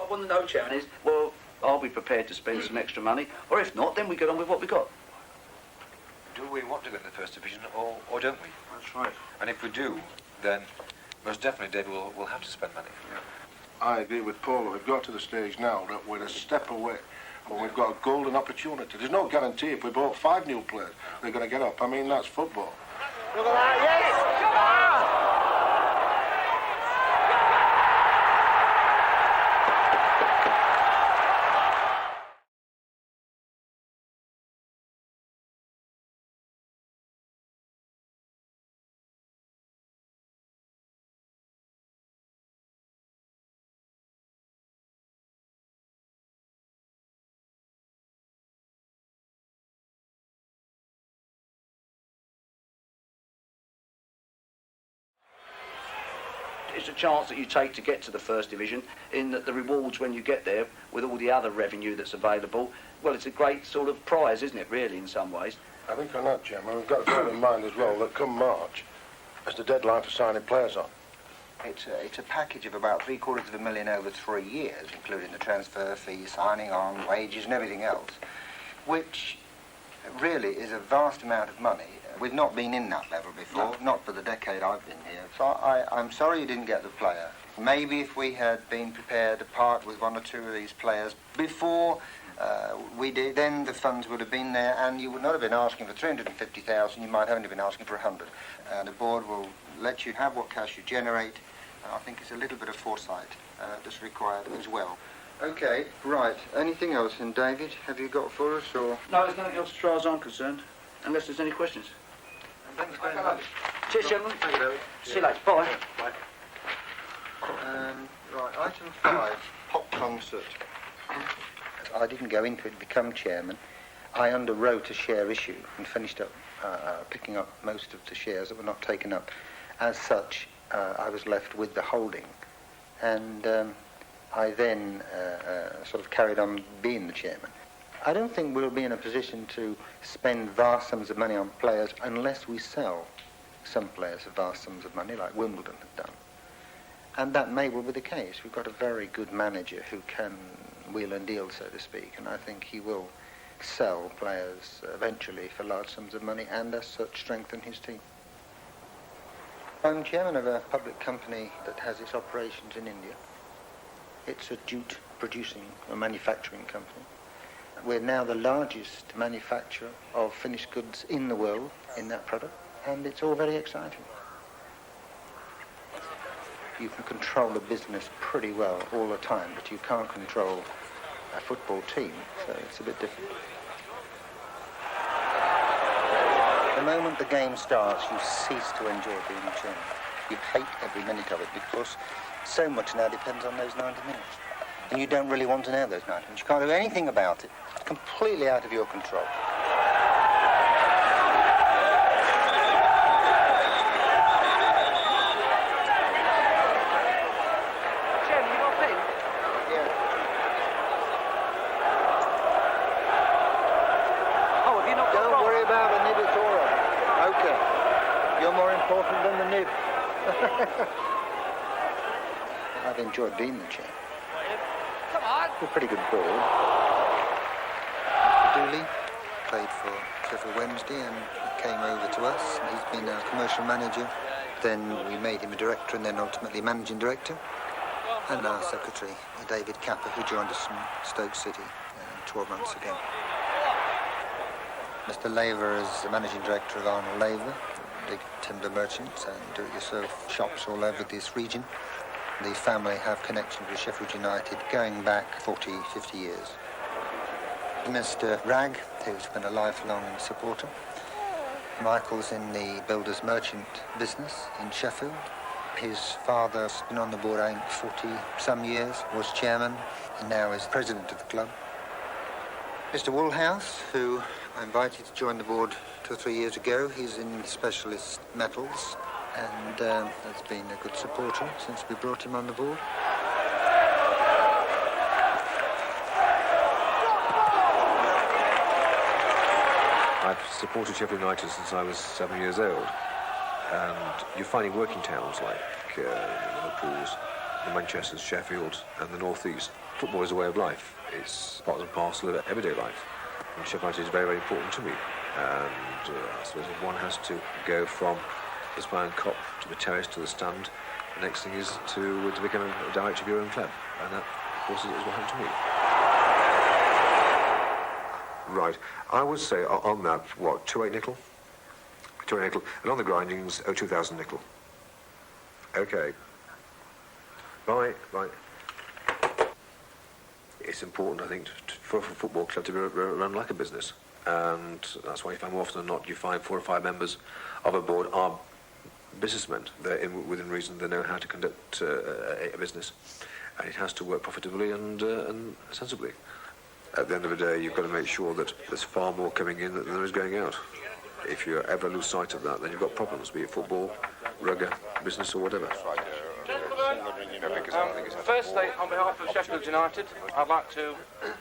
I want to know, Chairman, is, well, I'll be prepared to spend some extra money, or if not, then we get on with what we got. Do we want to go to the First Division, or don't we? That's right. And if we do, then most definitely David will have to spend money. Yeah. I agree with Paul. We've got to the stage now that we're a step away, and we've got a golden opportunity. There's no guarantee if we bought 5 new players, they're going to get up. I mean, that's football. Look at that, yes! Come on! It's a chance that you take to get to the First Division, in that the rewards when you get there, with all the other revenue that's available, well, it's a great sort of prize, isn't it, really, in some ways? I think on that, Jim, we've got to bear in mind as well that come March, is the deadline for signing players on. It's a package of about $750,000 over 3 years, including the transfer fee, signing on, wages and everything else, which really is a vast amount of money. We've not been in that level before, not for the decade I've been here. So I'm sorry you didn't get the player. Maybe if we had been prepared to part with 1 or 2 of these players before we did, then the funds would have been there, and you would not have been asking for 350,000. You might have only been asking for 100. And the board will let you have what cash you generate. And I think it's a little bit of foresight that's required as well. Okay, right. Anything else, then, David? Have you got for us, or? No, there's nothing else as far as I'm concerned, unless there's any questions. Thanks very much. Cheers, gentlemen. Thank you, David. See you later. Bye. Bye. Right, item 5, pop concert. I didn't go into it to become chairman. I underwrote a share issue and finished up picking up most of the shares that were not taken up. As such, I was left with the holding, and I then sort of carried on being the chairman. I don't think we'll be in a position to spend vast sums of money on players unless we sell some players for vast sums of money, like Wimbledon have done. And that may well be the case. We've got a very good manager who can wheel and deal, so to speak, and I think he will sell players eventually for large sums of money and as such strengthen his team. I'm chairman of a public company that has its operations in India. It's a jute producing or manufacturing company. We're now the largest manufacturer of finished goods in the world in that product, and it's all very exciting. You can control the business pretty well all the time, but you can't control a football team, so it's a bit different. The moment the game starts, you cease to enjoy being chairman. You hate every minute of it because so much now depends on those 90 minutes. And you don't really want to know those 90 minutes. You can't do anything about it. It's completely out of your control. Chairman, you got a pen? Yeah. Oh, have you not got Don't worry about the nib at all. Okay. You're more important than the nib. I've enjoyed being the chair. Come on! We're a pretty good board. Dooley played for Sheffield Wednesday and he came over to us. He's been our commercial manager. Then we made him a director and then ultimately managing director. And our secretary, David Capper, who joined us from Stoke City 12 months ago. Mr. Laver is the managing director of Arnold Laver, big timber merchants and do-it-yourself shops all over this region. The family have connections with Sheffield United going back 40, 50 years. Mr. Ragg, who's been a lifelong supporter. Michael's in the builder's merchant business in Sheffield. His father's been on the board, I think, 40-some years, was chairman, and now is president of the club. Mr. Woolhouse, who I invited to join the board 2 or 3 years ago. He's in specialist metals and has been a good supporter since we brought him on the board. I've supported Sheffield United since I was 7 years old, and you're finding working towns like the Liverpools, the Manchesters, Sheffield and the North East football is a way of life. It's part and parcel of everyday life. And Sheffield United is very, very important to me. And I suppose if one has to go from the Spion Cop to the terrace to the stand, the next thing is to become a director of your own club. And that, of course, is what happened to me. Right. I would say on that, what, 2-8 nickel? 2-8 nickel. And on the grindings, 2,000 nickel. OK. Right, right. It's important, I think, for a football club to be run like a business. And that's why you find more often than not, you find 4 or 5 members of a board are businessmen. They're within reason, they know how to conduct a business. And it has to work profitably and sensibly. At the end of the day, you've got to make sure that there's far more coming in than there is going out. If you ever lose sight of that, then you've got problems, be it football, rugby, business or whatever. Firstly, on behalf of Sheffield United, I'd like to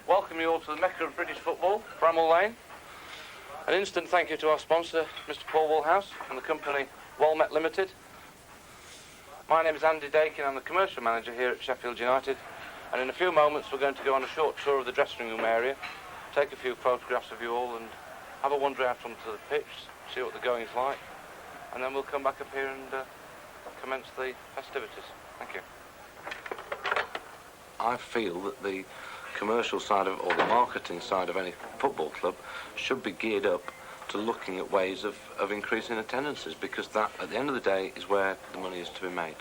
welcome you all to the Mecca of British football, Bramall Lane. An instant thank you to our sponsor, Mr. Paul Woolhouse, and the company Walmet Limited. My name is Andy Dakin, I'm the commercial manager here at Sheffield United, and in a few moments we're going to go on a short tour of the dressing room area, take a few photographs of you all and have a wander out onto the pitch, see what the going's like, and then we'll come back up here and commence the festivities. Thank you. I feel that the commercial side of, or the marketing side of any football club should be geared up to looking at ways of increasing attendances, because that, at the end of the day, is where the money is to be made.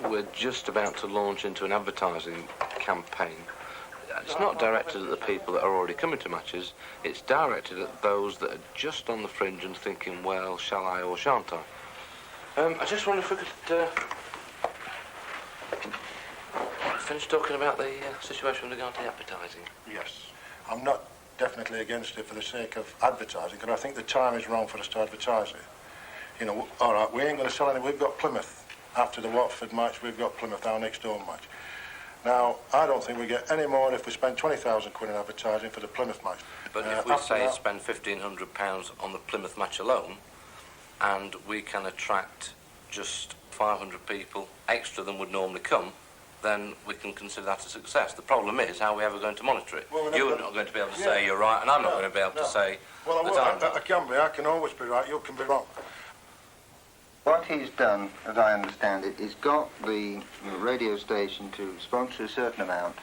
We're just about to launch into an advertising campaign. It's not directed at the people that are already coming to matches, it's directed at those that are just on the fringe and thinking, well, shall I or shan't I? I just wonder if we could finish talking about the situation with regard to the advertising. Yes. I'm not definitely against it for the sake of advertising, because I think the time is wrong for us to advertise it. You know, all right, we ain't going to sell any. We've got Plymouth. After the Watford match, we've got Plymouth, our next home match. Now, I don't think we get any more if we spend 20,000 quid in advertising for the Plymouth match. But if we say spend £1,500 on the Plymouth match alone, and we can attract just 500 people extra than would normally come, then we can consider that a success. The problem is, how are we ever going to monitor it? Well, you're not going to be able to say you're right, and I'm not going to be able to say well, I can be. I can always be right. You can be wrong. What he's done, as I understand it, is got the radio station to sponsor a certain amount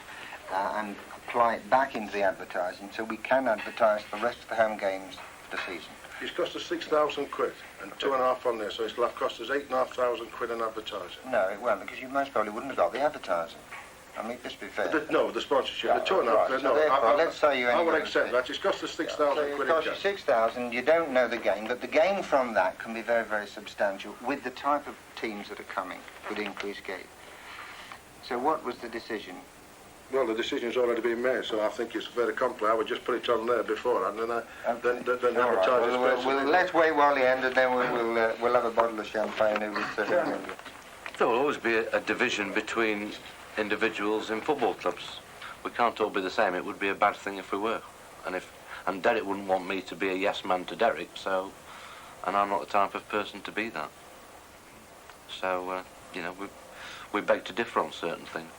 and apply it back into the advertising, so we can advertise the rest of the home games for the season. It's cost us 6,000 quid and 2.5 on there, so it'll have cost us 8,500 quid in advertising. No, it won't, because you most probably wouldn't have got the advertising. I mean, let's be fair. No, the sponsorship, Right, the 2.5. right. So No, therefore, let's say you I ain't would gonna accept pay. that. It's cost us 6,000 So quid. it costs you 6,000, you don't know the game, but the gain from that can be very, very substantial with the type of teams that are coming with increased gain. So what was the decision? Well, the decision's already been made, so I think it's very complex. I would just put it on there before, and then then All right. advertise it. Well, let's wait while the end, and then we'll have a bottle of champagne with there will always be a division between individuals in football clubs. We can't all be the same. It would be a bad thing if we were. And Derek wouldn't want me to be a yes man to Derek, so, and I'm not the type of person to be that. So, you know, we beg to differ on certain things.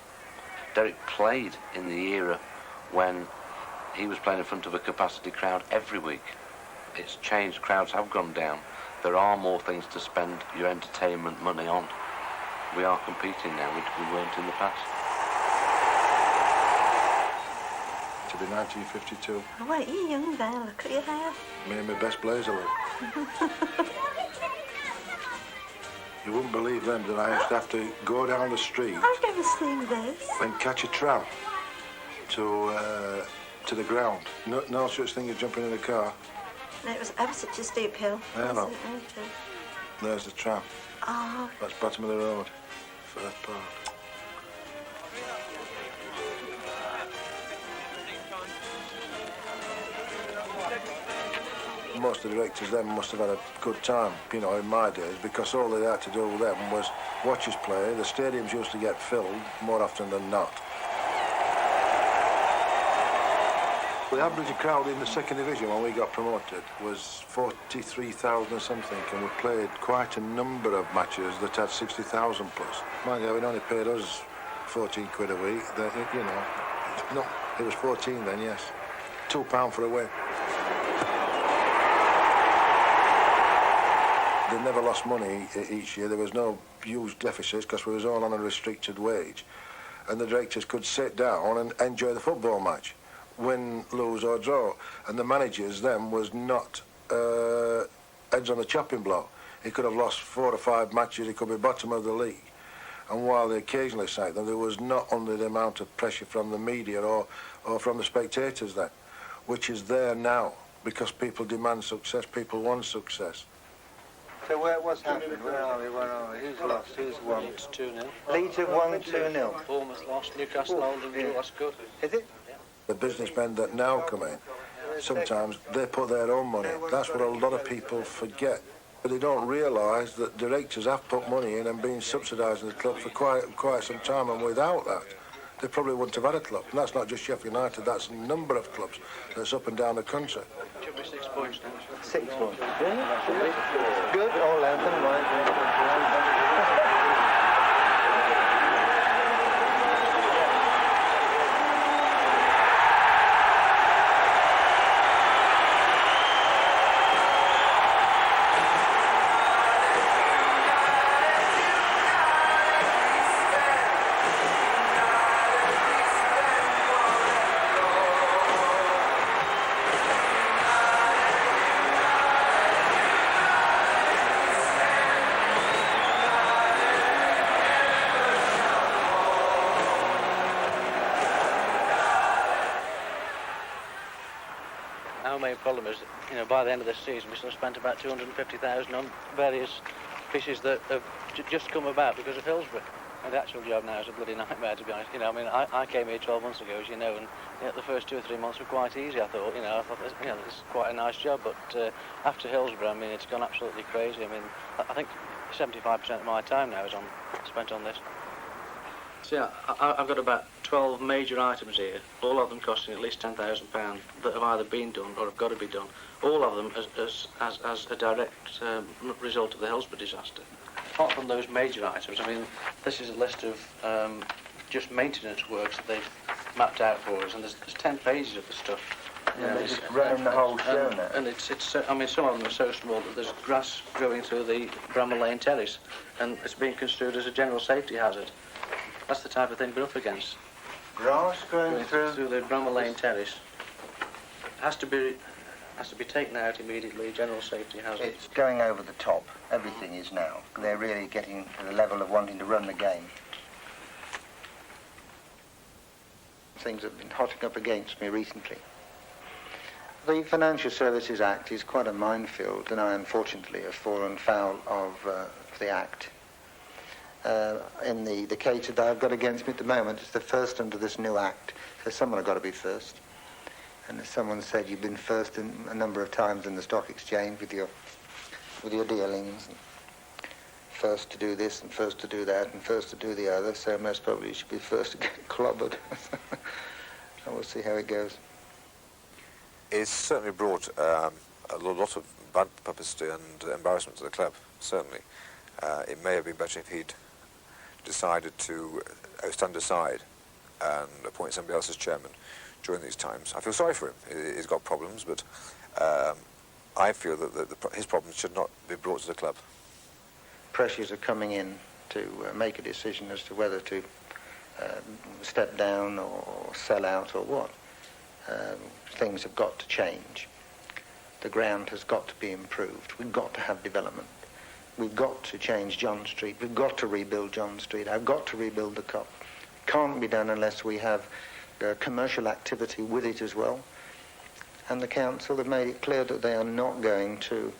Derek played in the era when he was playing in front of a capacity crowd every week. It's changed, crowds have gone down. There are more things to spend your entertainment money on. We are competing now, which we weren't in the past. To be 1952. Oh, weren't you young there? Look at your hair. Me and my best blazer look. You wouldn't believe then that I used to have to go down the street I've never seen this. and catch a tram to the ground. No such thing as jumping in a car. No, it was ever such a steep hill. Yeah, wasn't no. it? There's the tram. Oh, That's bottom of the road. First part. Most of the directors then must have had a good time, you know, in my days, because all they had to do with them was watch us play. The stadiums used to get filled more often than not. The average crowd in the second division when we got promoted was 43,000 something, and we played quite a number of matches that had 60,000 plus. Mind you, it only paid us 14 quid a week, then, you know, no, it was 14 then, yes. £2 for a win. They never lost money each year. There was no huge deficits because we was all on a restricted wage. And the directors could sit down and enjoy the football match, win, lose or draw. And the managers then was not heads on the chopping block. He could have lost 4 or 5 matches, he could be bottom of the league. And while they occasionally sacked them, there was not under the amount of pressure from the media or from the spectators then, which is there now, because people demand success, people want success. So what's happened? Where are we? Who's lost? Who's won? It's 2-0. Leeds have won 2-0. Bournemouth lost, Newcastle Oldham drew, that's good. Is it? The businessmen that now come in, sometimes they put their own money. That's what a lot of people forget. But they don't realise that directors have put money in and been subsidising the club for quite some time, and without that, they probably wouldn't have had a club. And that's not just Sheffield United, that's a number of clubs that's up and down the country. Should be 6 points now. 6 points. Yeah. Good. All anthem, right. Our main problem is, you know, by the end of this season, we still spent about 250,000 on various fishes that have just come about because of Hillsborough. And the actual job now is a bloody nightmare, to be honest. You know, I mean, I came here 12 months ago, as you know, and you know, the first 2 or 3 months were quite easy, I thought. I thought, this is quite a nice job, but after Hillsborough, I mean, it's gone absolutely crazy. I mean, I think 75% of my time now is spent on this. So yeah, I've got about 12 major items here, all of them costing at least £10,000 that have either been done or have got to be done. All of them as a direct result of the Hillsborough disaster. Apart from those major items, I mean, this is a list of just maintenance works that they've mapped out for us, and there's 10 pages of the stuff. Yeah, they're just running the whole show now. And it's I mean, some of them are so small that there's grass growing through the Bramall Lane terrace, and it's being construed as a general safety hazard. That's the type of thing we're up against. Grass growing through the Bramall Lane terrace. Has to be taken out immediately. General safety hazard. It's going over the top. Everything is now. They're really getting to the level of wanting to run the game. Things have been hotting up against me recently. The Financial Services Act is quite a minefield, and I unfortunately have fallen foul of the Act. In the case that I've got against me at the moment, it's the first under this new Act. So someone has got to be first. And as someone said, you've been first a number of times in the stock exchange with your dealings. And first to do this and first to do that and first to do the other. So most probably you should be first to get clobbered. So we'll see how it goes. It's certainly brought a lot of bad publicity and embarrassment to the club, certainly. It may have been better if he'd decided to stand aside and appoint somebody else as chairman during these times. I feel sorry for him. He's got problems, but I feel that his problems should not be brought to the club. Pressures are coming in to make a decision as to whether to step down or sell out or what. Things have got to change. The ground has got to be improved. We've got to have development. We've got to change John Street. We've got to rebuild John Street. I've got to rebuild the Cop. Can't be done unless we have commercial activity with it as well. And the council have made it clear that they are not going to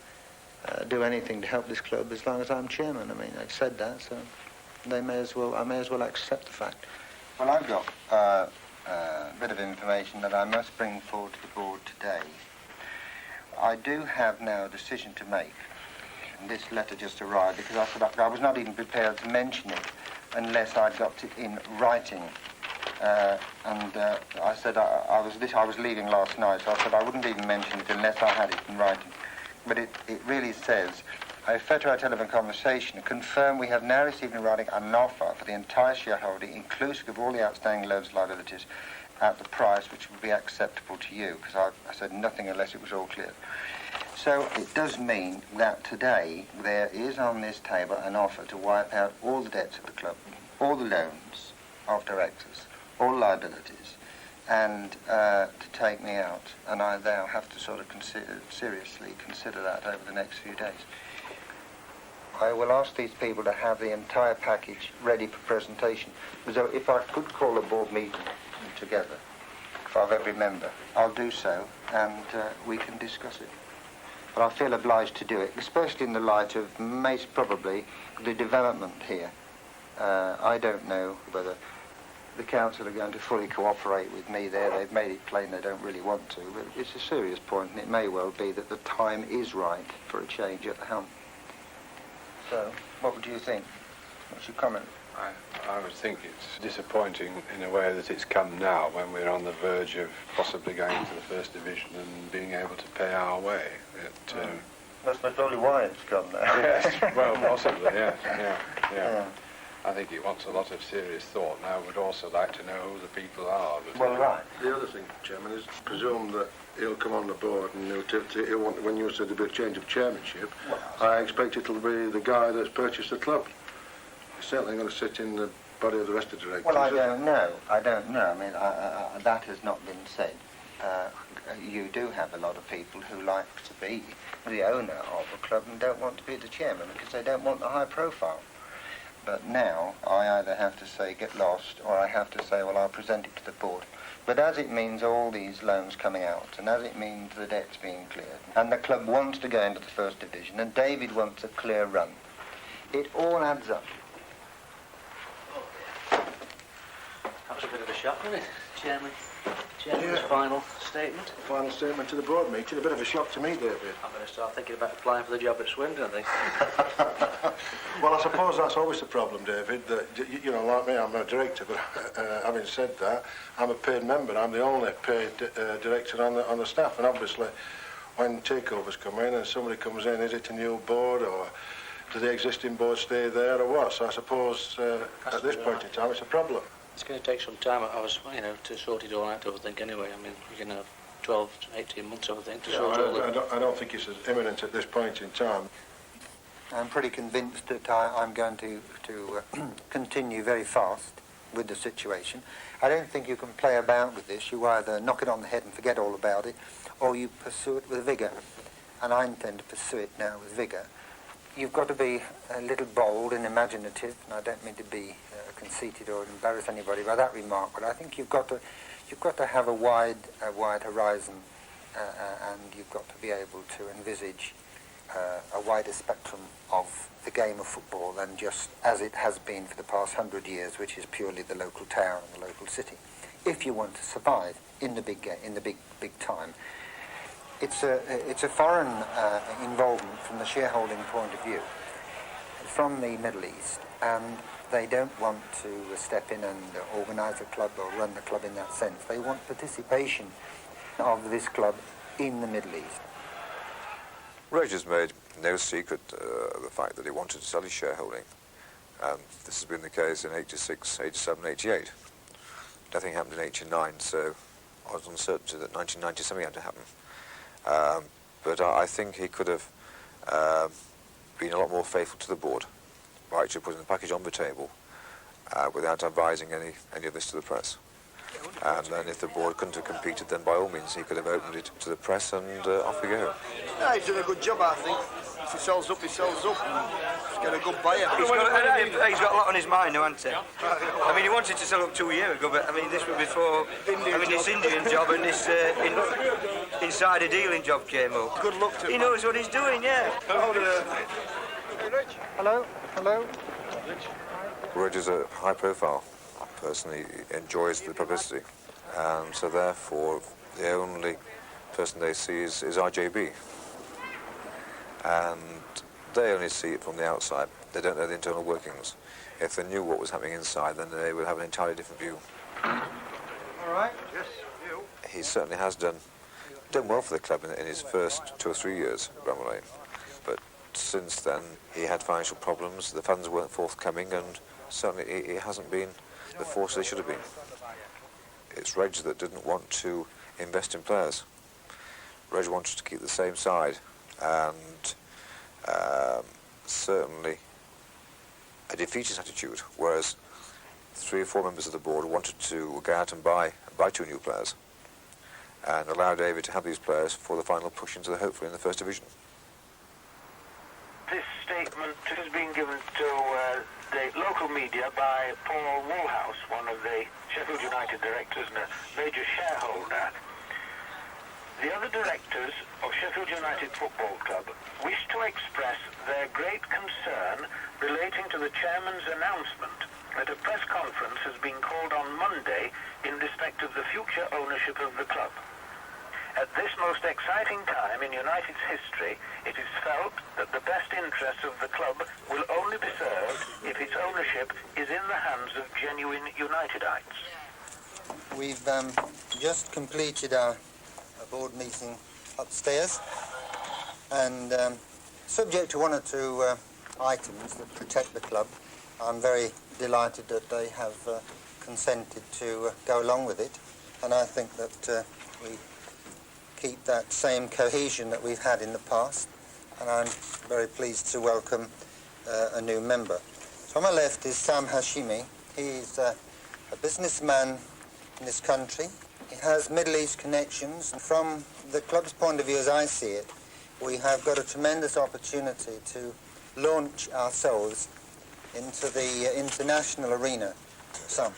do anything to help this club as long as I'm chairman. I mean, they've said that, so I may as well accept the fact. Well, I've got a bit of information that I must bring forward to the board today. I do have now a decision to make. And this letter just arrived because I said I was not even prepared to mention it unless I'd got it in writing. I said I was leaving last night, so I said I wouldn't even mention it unless I had it in writing. But it really says I refer to our telephone conversation and confirm we have now received in writing an offer for the entire shareholding, inclusive of all the outstanding loans and liabilities, at the price which would be acceptable to you, because I said nothing unless it was all clear. So it does mean that today there is on this table an offer to wipe out all the debts of the club, all the loans of directors, all liabilities, and to take me out. And I now have to sort of seriously consider that over the next few days. I will ask these people to have the entire package ready for presentation. So if I could call a board meeting together of every member, I'll do so, and we can discuss it. But I feel obliged to do it, especially in the light of most probably the development here. I don't know whether the council are going to fully cooperate with me there. They've made it plain they don't really want to, but it's a serious point, and it may well be that the time is right for a change at the helm. So, what would you think? What's your comment? I would think it's disappointing in a way that it's come now when we're on the verge of possibly going to the First Division and being able to pay our way. That's probably why it's come now. Yes, well, possibly, yeah. I think it wants a lot of serious thought, and I would also like to know who the people are. Well, right. The other thing, Chairman, is presume that he'll come on the board and he'll want, when you said there'll be a change of chairmanship, I expect it'll be the guy that's purchased the club. He's certainly going to sit in the body of the rest of the directors. Well, I don't know. I mean, that has not been said. You do have a lot of people who like to be the owner of a club and don't want to be the chairman because they don't want the high profile. But now I either have to say get lost, or I have to say, well, I'll present it to the board. But as it means all these loans coming out, and as it means the debts being cleared, and the club wants to go into the First Division, and David wants a clear run, it all adds up. That was a bit of a shock, wasn't it, Chairman? Chairman's Yeah. final statement. Final statement to the board meeting, a bit of a shock to me, David. I'm going to start thinking about applying for the job at Swindon, I think. Well, I suppose that's always the problem, David, that, you know, like me, I'm a director, but having said that, I'm a paid member. I'm the only paid director on the staff, and obviously when takeovers come in and somebody comes in, is it a new board, or do the existing board stay there, or what? So I suppose at this point in time it's a problem. It's going to take some time, to sort it all out, I think, anyway. I mean, you're going to have 12 to 18 months, I think, to sort all that. I don't think it's as imminent at this point in time. I'm pretty convinced that I'm going to continue very fast with the situation. I don't think you can play about with this. You either knock it on the head and forget all about it, or you pursue it with vigour. And I intend to pursue it now with vigour. You've got to be a little bold and imaginative, and I don't mean to be conceited or embarrass anybody by that remark, but I think you've got to have a wide horizon, and you've got to be able to envisage a wider spectrum of the game of football than just as it has been for the past 100 years, which is purely the local town and the local city. If you want to survive in the big time, it's a foreign involvement from the shareholding point of view, from the Middle East, and they don't want to step in and organise a club or run the club in that sense. They want participation of this club in the Middle East. Roger's made no secret of the fact that he wanted to sell his shareholding, and this has been the case in 86, 87, 88. Nothing happened in 89, so I was uncertain that 1990 something had to happen. But I think he could have been a lot more faithful to the board by actually putting the package on the table without advising any of this to the press. And then if the board couldn't have competed, then by all means he could have opened it to the press, and off we go. No, he's done a good job, I think. If he sells up, he sells up. He's got a good buyer. He's got a lot on his mind now, hasn't he? I mean, he wanted to sell up 2 years ago, but I mean, this was before this Indian job and this insider dealing job came up. Good luck to him. He knows what he's doing, yeah. Hello? Roger's a high profile person. He enjoys the publicity, and so therefore the only person they see is RJB, and they only see it from the outside. They don't know the internal workings. If they knew what was happening inside, then they would have an entirely different view. All right. Yes, you. He certainly has done well for the club in his first 2 or 3 years at Bramall Lane, but since then he had financial problems, the funds weren't forthcoming, and certainly he hasn't been the force they should have been. It's Reg that didn't want to invest in players. Reg wanted to keep the same side, and certainly a defeatist attitude, whereas 3 or 4 members of the board wanted to go out and buy 2 new players and allow David to have these players for the final push into hopefully in the First Division. This statement has been given to the local media by Paul Woolhouse, one of the Sheffield United directors and a major shareholder. The other directors of Sheffield United Football Club wish to express their great concern relating to the chairman's announcement that a press conference has been called on Monday in respect of the future ownership of the club. At this most exciting time in United's history, it is felt that the best interests of the club will only be served if its ownership is in the hands of genuine Unitedites. We've just completed our board meeting upstairs, and subject to 1 or 2 items that protect the club, I'm very delighted that they have consented to go along with it, and I think that we keep that same cohesion that we've had in the past, and I'm very pleased to welcome a new member. So on my left is Sam Hashimi. He's a businessman in this country. He has Middle East connections, and from the club's point of view, as I see it, we have got a tremendous opportunity to launch ourselves into the international arena. Sam.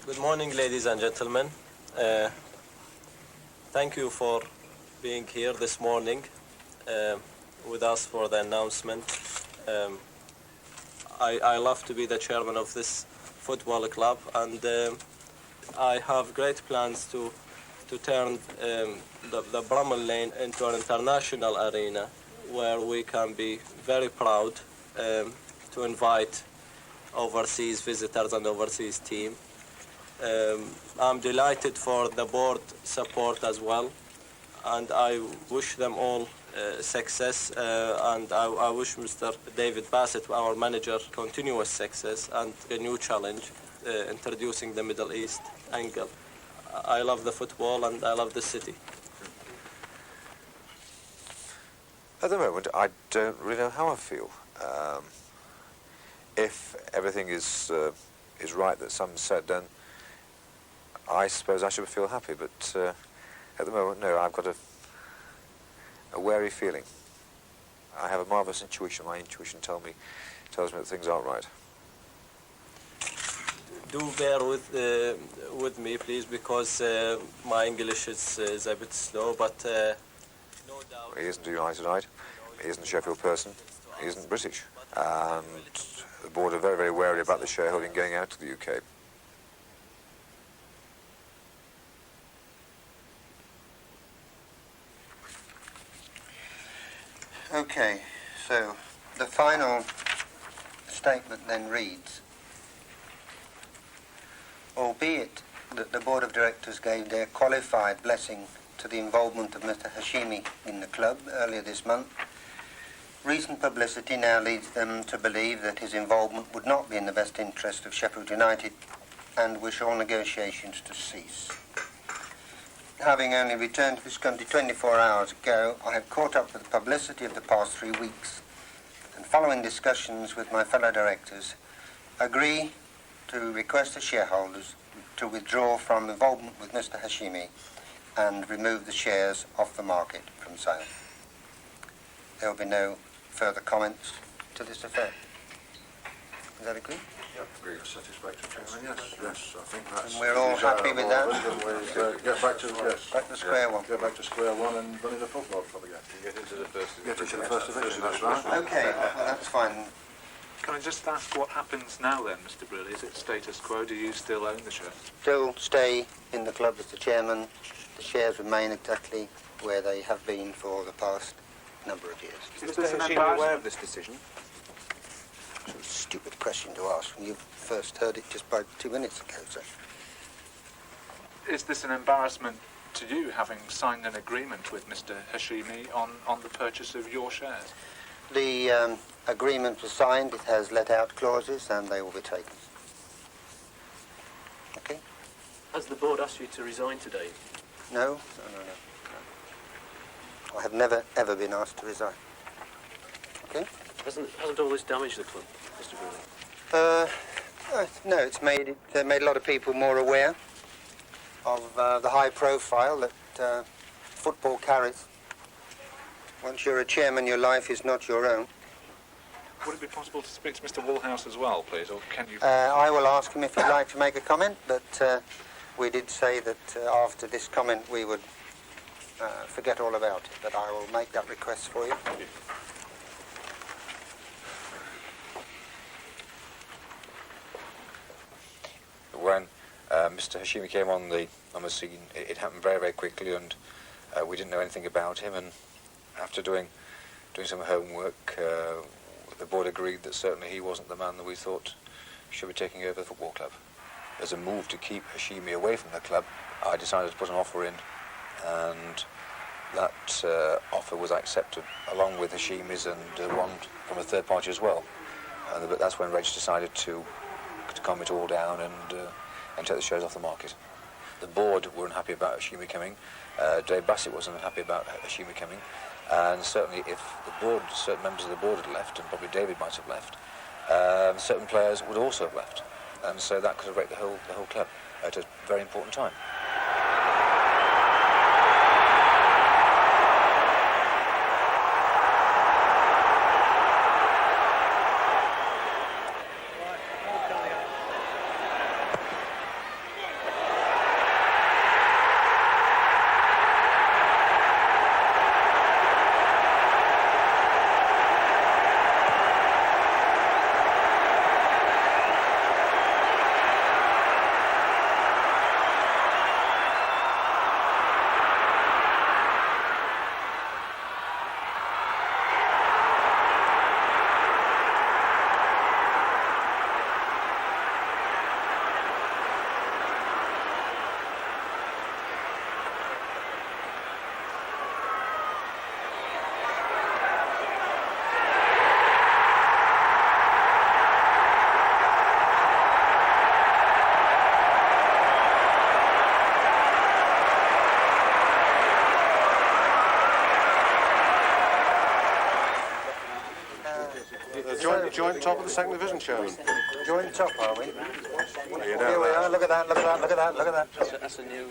Good morning, ladies and gentlemen. Thank you for being here this morning with us for the announcement. I love to be the chairman of this football club, and I have great plans to turn the Bramall Lane into an international arena where we can be very proud to invite overseas visitors and overseas team. I'm delighted for the board support as well, and I wish them all success, and I wish Mr. David Bassett, our manager, continuous success and a new challenge, introducing the Middle East angle. I love the football and I love the city. At the moment, I don't really know how I feel. If everything is right that some said, then I suppose I should feel happy. But at the moment, no, I've got a wary feeling. I have a marvellous intuition. My intuition tells me that things aren't right. Do bear with me, please, because my English is a bit slow, but no doubt... He isn't a Unitedite, he isn't a Sheffield person, he isn't British. And the board are very, very wary about the shareholding going out to the UK. Okay, so the final statement then reads, albeit that the Board of Directors gave their qualified blessing to the involvement of Mr. Hashimi in the club earlier this month, recent publicity now leads them to believe that his involvement would not be in the best interest of Sheffield United and wish all negotiations to cease. Having only returned to this country 24 hours ago, I have caught up with the publicity of the past 3 weeks, and following discussions with my fellow directors, agree to request the shareholders to withdraw from involvement with Mr. Hashimi and remove the shares off the market from sale. There will be no further comments to this effect. Is that agreed? Yep, agree. Satisfactory, Chairman, yes. Yes, I think that's... And we're all happy with that? Get back to, yes. Back to square one. Get back to square one and run in the football club again. Get into the first division. Get into the First Division, that's right. Okay, well, that's fine. Can I just ask what happens now then, Mr. Brill? Is it status quo? Do you still own the shares? Still stay in the club as the chairman. The shares remain exactly where they have been for the past number of years. Is Mr. Hashimi aware of this decision? It's a stupid question to ask when you first heard it just about 2 minutes ago, sir. Is this an embarrassment to you, having signed an agreement with Mr. Hashimi on the purchase of your shares? The agreement was signed, it has let-out clauses, and they will be taken. Okay? Has the board asked you to resign today? No. I have never, ever been asked to resign. Okay? Hasn't all this damaged the club, Mr. Brewley? No, it's made a lot of people more aware of the high profile that football carries. Once you're a chairman, your life is not your own. Would it be possible to speak to Mr. Woolhouse as well, please, or can you... I will ask him if he'd like to make a comment, but we did say that after this comment we would forget all about it, but I will make that request for you. Thank you. When Mr. Hashimi came on the scene, it happened very, very quickly, and we didn't know anything about him. And after doing some homework, the board agreed that certainly he wasn't the man that we thought should be taking over the football club. As a move to keep Hashimi away from the club, I decided to put an offer in, and that offer was accepted along with Hashimi's and one from a third party as well. But that's when Reg decided to calm it all down and take the shares off the market. The board weren't happy about Hashimi coming. Dave Bassett wasn't happy about Hashimi coming, and certainly if the board, certain members of the board had left, and probably David might have left, certain players would also have left, and so that could have wrecked the whole club at a very important time. Joint top of the second division, Chairman. Joint top, are we? You know Here we are, look at that, look at that, look at that, look at that. That's a new...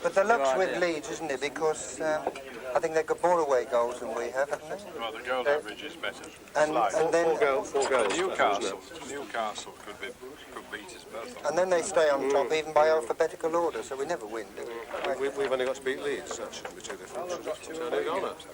But the luck's with Leeds, isn't it? Because I think they've got more away goals than we have, haven't they? Well, the goal average is better. And then four goals. Newcastle could beat us both. and then they stay on top even by alphabetical order, so we never win, do we? We've only got to beat Leeds, so that shouldn't be too difficult. Turning on it.